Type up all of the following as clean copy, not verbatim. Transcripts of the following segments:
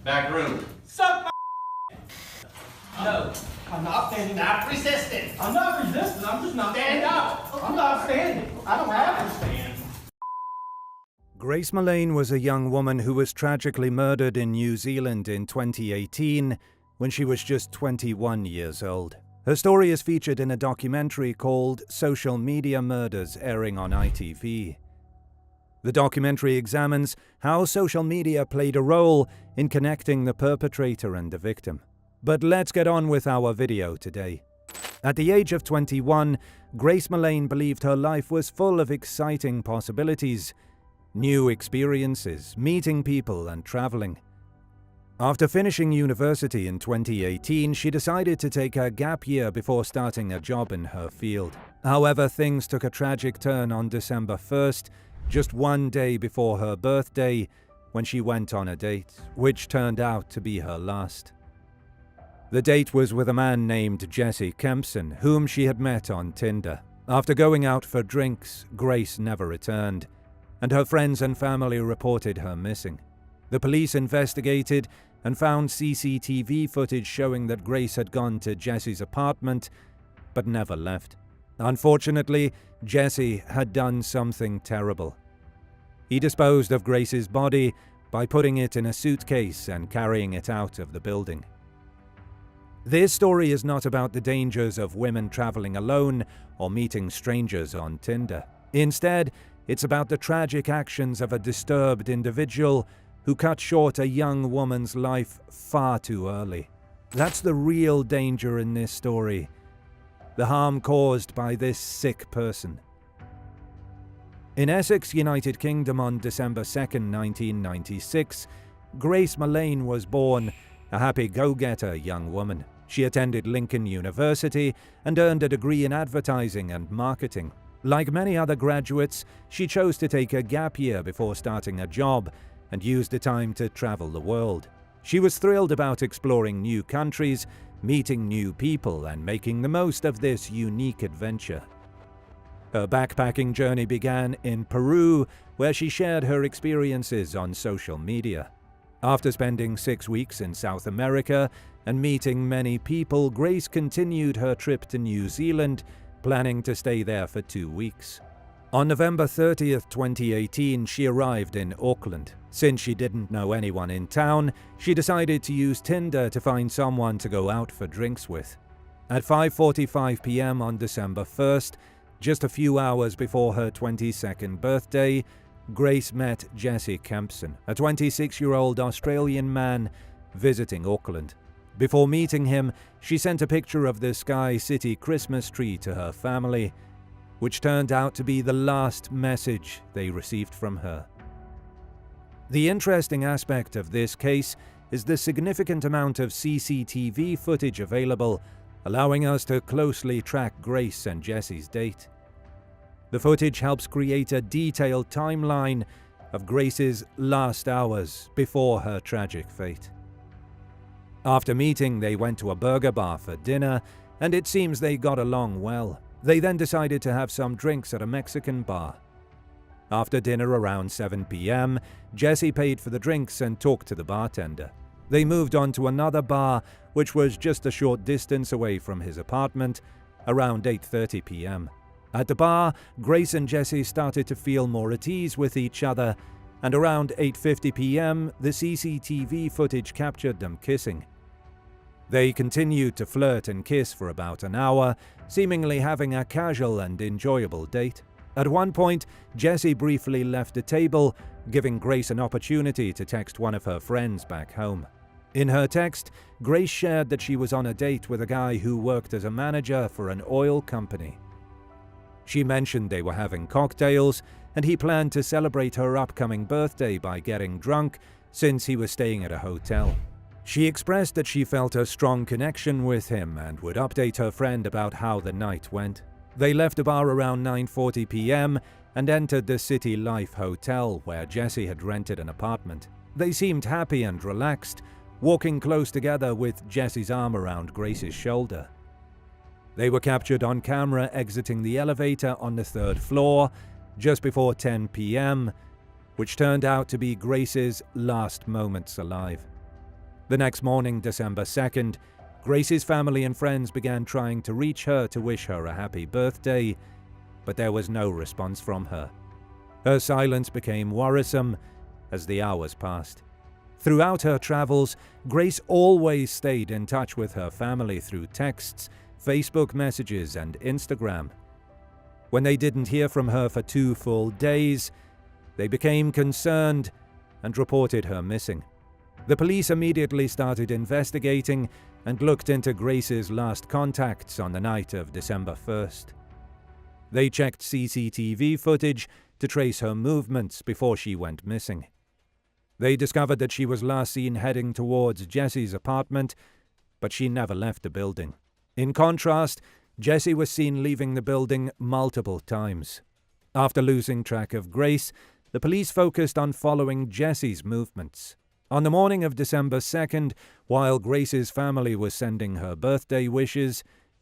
Back room. Suck my No. I'm not standing. Stop resisting. I'm not resisting. I'm just not Stand up. I'm not standing. I don't have to stand. Grace Millane was a young woman who was tragically murdered in New Zealand in 2018 when she was just 21 years old. Her story is featured in a documentary called Social Media Murders, airing on ITV. The documentary examines how social media played a role in connecting the perpetrator and the victim. But let's get on with our video today. At the age of 21, Grace Millane believed her life was full of exciting possibilities, new experiences, meeting people and traveling. After finishing university in 2018, she decided to take a gap year before starting a job in her field. However, things took a tragic turn on December 1st, just one day before her birthday, when she went on a date, which turned out to be her last. The date was with a man named Jesse Kempson, whom she had met on Tinder. After going out for drinks, Grace never returned, and her friends and family reported her missing. The police investigated and found CCTV footage showing that Grace had gone to Jesse's apartment, but never left. Unfortunately, Jesse had done something terrible. He disposed of Grace's body by putting it in a suitcase and carrying it out of the building. This story is not about the dangers of women traveling alone or meeting strangers on Tinder. Instead, it's about the tragic actions of a disturbed individual who cut short a young woman's life far too early. That's the real danger in this story, the harm caused by this sick person. In Essex, United Kingdom on December 2nd, 1996, Grace Millane was born, a happy go-getter young woman. She attended Lincoln University and earned a degree in advertising and marketing. Like many other graduates, she chose to take a gap year before starting a job and used the time to travel the world. She was thrilled about exploring new countries, meeting new people, and making the most of this unique adventure. Her backpacking journey began in Peru, where she shared her experiences on social media. After spending 6 weeks in South America and meeting many people, Grace continued her trip to New Zealand, planning to stay there for 2 weeks. On November 30th, 2018, she arrived in Auckland. Since she didn't know anyone in town, she decided to use Tinder to find someone to go out for drinks with. At 5:45 p.m. on December 1st, just a few hours before her 22nd birthday, Grace met Jesse Kempson, a 26-year-old Australian man visiting Auckland. Before meeting him, she sent a picture of the Sky City Christmas tree to her family, which turned out to be the last message they received from her. The interesting aspect of this case is the significant amount of CCTV footage available, allowing us to closely track Grace and Jesse's date. The footage helps create a detailed timeline of Grace's last hours before her tragic fate. After meeting, they went to a burger bar for dinner, and it seems they got along well. They then decided to have some drinks at a Mexican bar. After dinner around 7 p.m., Jesse paid for the drinks and talked to the bartender. They moved on to another bar, which was just a short distance away from his apartment, around 8:30 p.m. At the bar, Grace and Jesse started to feel more at ease with each other, and around 8:50 p.m., the CCTV footage captured them kissing. They continued to flirt and kiss for about an hour, seemingly having a casual and enjoyable date. At one point, Jesse briefly left the table, giving Grace an opportunity to text one of her friends back home. In her text, Grace shared that she was on a date with a guy who worked as a manager for an oil company. She mentioned they were having cocktails, and he planned to celebrate her upcoming birthday by getting drunk, since he was staying at a hotel. She expressed that she felt a strong connection with him and would update her friend about how the night went. They left the bar around 9:40 p.m. and entered the City Life Hotel, where Jesse had rented an apartment. They seemed happy and relaxed, walking close together with Jesse's arm around Grace's shoulder. They were captured on camera exiting the elevator on the 3rd floor just before 10 p.m., which turned out to be Grace's last moments alive. The next morning, December 2nd, Grace's family and friends began trying to reach her to wish her a happy birthday, but there was no response from her. Her silence became worrisome as the hours passed. Throughout her travels, Grace always stayed in touch with her family through texts, Facebook messages, and Instagram. When they didn't hear from her for 2 full days, they became concerned and reported her missing. The police immediately started investigating and looked into Grace's last contacts on the night of December 1st. They checked CCTV footage to trace her movements before she went missing. They discovered that she was last seen heading towards Jesse's apartment, but she never left the building. In contrast, Jesse was seen leaving the building multiple times. After losing track of Grace, the police focused on following Jesse's movements. On the morning of December 2nd, while Grace's family was sending her birthday wishes,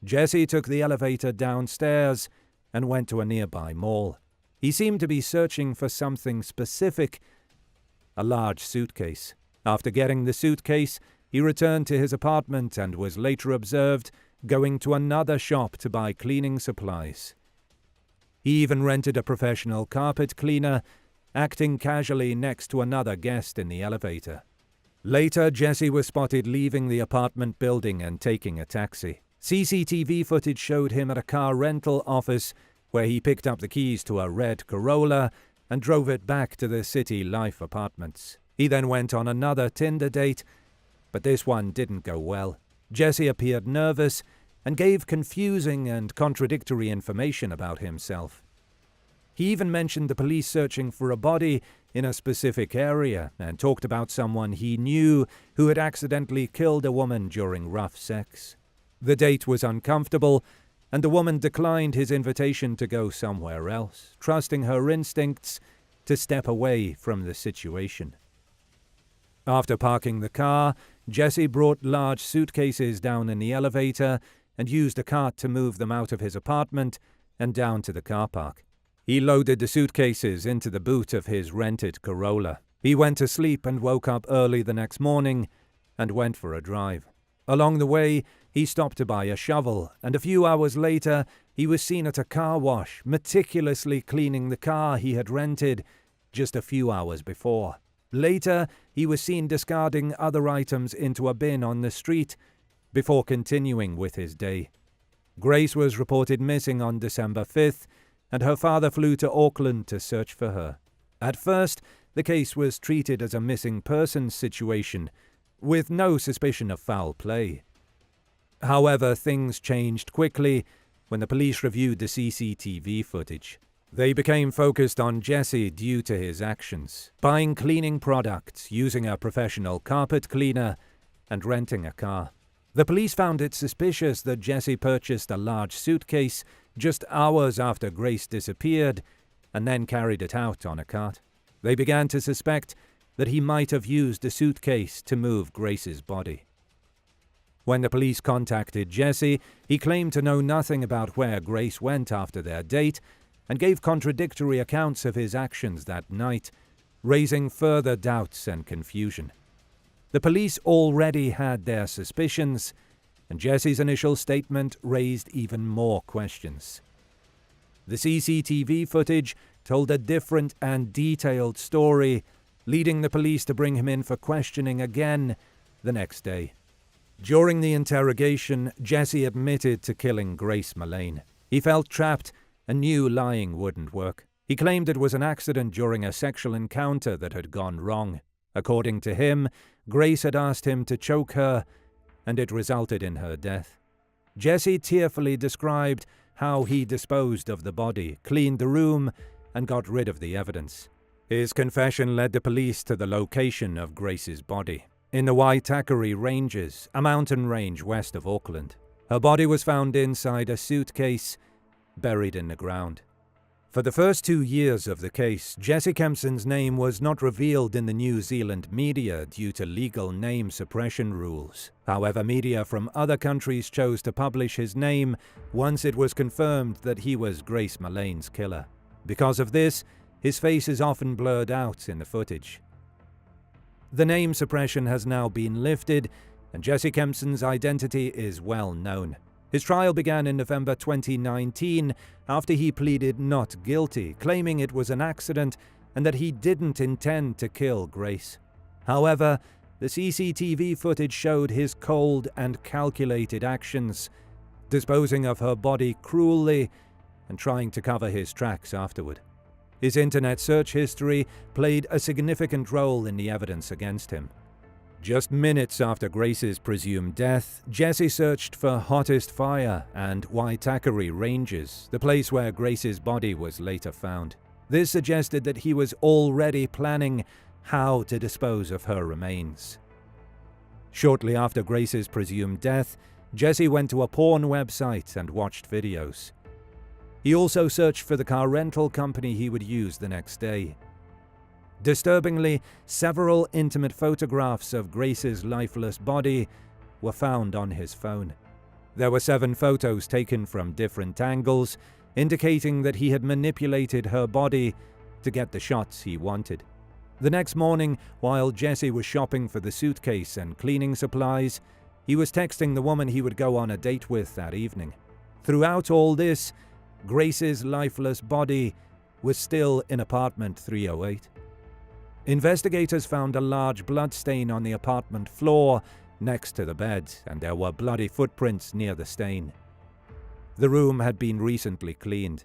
Jesse took the elevator downstairs and went to a nearby mall. He seemed to be searching for something specific, a large suitcase. After getting the suitcase, he returned to his apartment and was later observed going to another shop to buy cleaning supplies. He even rented a professional carpet cleaner, acting casually next to another guest in the elevator. Later, Jesse was spotted leaving the apartment building and taking a taxi. CCTV footage showed him at a car rental office where he picked up the keys to a red Corolla and drove it back to the City Life apartments. He then went on another Tinder date, but this one didn't go well. Jesse appeared nervous and gave confusing and contradictory information about himself. He even mentioned the police searching for a body in a specific area and talked about someone he knew who had accidentally killed a woman during rough sex. The date was uncomfortable, and the woman declined his invitation to go somewhere else, trusting her instincts to step away from the situation. After parking the car, Jesse brought large suitcases down in the elevator and used a cart to move them out of his apartment and down to the car park. He loaded the suitcases into the boot of his rented Corolla. He went to sleep and woke up early the next morning and went for a drive. Along the way, he stopped to buy a shovel, and a few hours later, he was seen at a car wash, meticulously cleaning the car he had rented just a few hours before. Later, he was seen discarding other items into a bin on the street before continuing with his day. Grace was reported missing on December 5th, and her father flew to Auckland to search for her. At first, the case was treated as a missing persons situation, with no suspicion of foul play. However, things changed quickly when the police reviewed the CCTV footage. They became focused on Jesse due to his actions, buying cleaning products, using a professional carpet cleaner, and renting a car. The police found it suspicious that Jesse purchased a large suitcase just hours after Grace disappeared and then carried it out on a cart. They began to suspect that he might have used the suitcase to move Grace's body. When the police contacted Jesse, he claimed to know nothing about where Grace went after their date and gave contradictory accounts of his actions that night, raising further doubts and confusion. The police already had their suspicions, and Jesse's initial statement raised even more questions. The CCTV footage told a different and detailed story, leading the police to bring him in for questioning again the next day. During the interrogation, Jesse admitted to killing Grace Millane. He felt trapped and knew lying wouldn't work. He claimed it was an accident during a sexual encounter that had gone wrong. According to him, Grace had asked him to choke her, and it resulted in her death. Jesse tearfully described how he disposed of the body, cleaned the room, and got rid of the evidence. His confession led the police to the location of Grace's body, in the Waitakere Ranges, a mountain range west of Auckland. Her body was found inside a suitcase, buried in the ground. For the first 2 years of the case, Jesse Kempson's name was not revealed in the New Zealand media due to legal name suppression rules. However, media from other countries chose to publish his name once it was confirmed that he was Grace Millane's killer. Because of this, his face is often blurred out in the footage. The name suppression has now been lifted, and Jesse Kempson's identity is well known. His trial began in November 2019 after he pleaded not guilty, claiming it was an accident and that he didn't intend to kill Grace. However, the CCTV footage showed his cold and calculated actions, disposing of her body cruelly and trying to cover his tracks afterward. His internet search history played a significant role in the evidence against him. Just minutes after Grace's presumed death, Jesse searched for Hottest Fire and Waitakere Ranges, the place where Grace's body was later found. This suggested that he was already planning how to dispose of her remains. Shortly after Grace's presumed death, Jesse went to a porn website and watched videos. He also searched for the car rental company he would use the next day. Disturbingly, several intimate photographs of Grace's lifeless body were found on his phone. There were 7 photos taken from different angles, indicating that he had manipulated her body to get the shots he wanted. The next morning, while Jesse was shopping for the suitcase and cleaning supplies, he was texting the woman he would go on a date with that evening. Throughout all this, Grace's lifeless body was still in apartment 308. Investigators found a large blood stain on the apartment floor next to the bed, and there were bloody footprints near the stain. The room had been recently cleaned.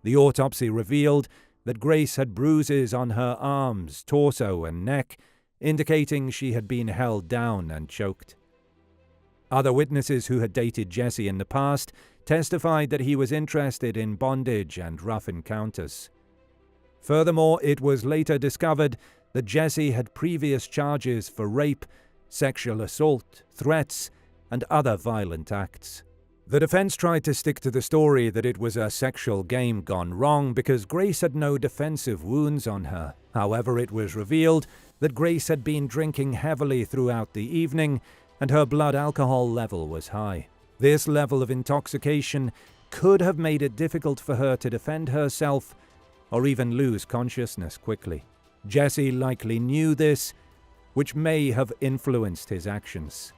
The autopsy revealed that Grace had bruises on her arms, torso, and neck, indicating she had been held down and choked. Other witnesses who had dated Jesse in the past testified that he was interested in bondage and rough encounters. Furthermore, it was later discovered that Jesse had previous charges for rape, sexual assault, threats, and other violent acts. The defense tried to stick to the story that it was a sexual game gone wrong because Grace had no defensive wounds on her. However, it was revealed that Grace had been drinking heavily throughout the evening and her blood alcohol level was high. This level of intoxication could have made it difficult for her to defend herself or even lose consciousness quickly. Jesse likely knew this, which may have influenced his actions.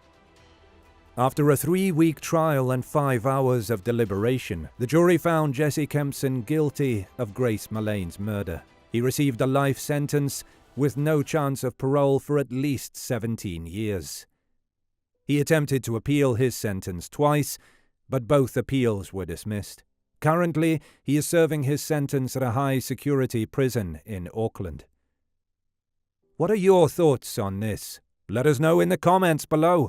After a 3-week trial and 5 hours of deliberation, the jury found Jesse Kempson guilty of Grace Millane's murder. He received a life sentence with no chance of parole for at least 17 years. He attempted to appeal his sentence twice, but both appeals were dismissed. Currently, he is serving his sentence at a high-security prison in Auckland. What are your thoughts on this? Let us know in the comments below.